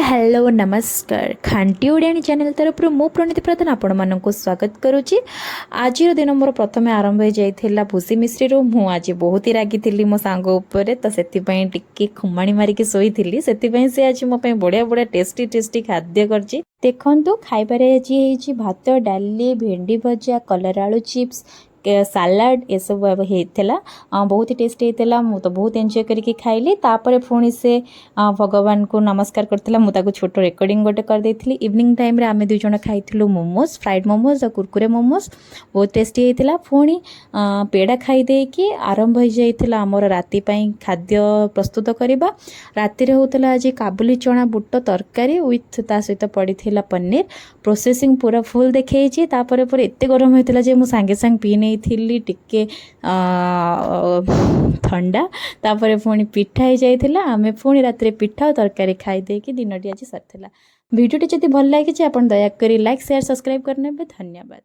Hello नमस्कार खांटी ओडियानी channel तरफ मु प्रणीति प्रधान आपण मानक स्वागत करुच्ची। आज दिन मोर प्रथम आरंभ हो जाइला भूसी मिश्री मु आज बहुत ही रागी थी मो सांग उपर तो से टिके खुमाणी मारिकी शोई से आज मो बढ़िया बढ़िया टेस्टी टेस्टी खाद्य करची। देखंतु खाइबारे आज भात डाली भेंडी भजा कलर आलू चिप्स सालाड ये सब होता बहुत ही टेस्टी होता मु तो बहुत एंजॉय करके खाइली। तापर पुणी से भगवान को नमस्कार करथिला मुझे छोट रेकर्डिंग गोटे कर देथिली। इवनिंग टाइम रे आमे दुई जण खाइथिलु मोमोज फ्राइड मोमोज और कुरकुरे मोमोज बहुत टेस्टी होता। पुणी पेड़ा खाई देकी आरंभ हो जाइथिला हमर राति पई खाद्य प्रस्तुत करबा। राति रे होतला आज काबुली चना बुट तरकारी विथ ता सहित पड़ीथिला पनीर प्रोसेसिंग पूरा फुल देखैछि। तापर पर एते गरम होइतिला जे मु संगे संग पी नै थिली टिके ठंडा। तापर पुणी पिठा हो जाइथिला आमे पुणी राति पिठा और तरकारी खाई देकी दिनटी आज सरथिला। वीडियोटी जदि भल लागिछि आपण दया करी लाइक शेयर सब्सक्राइब करने धन्यवाद।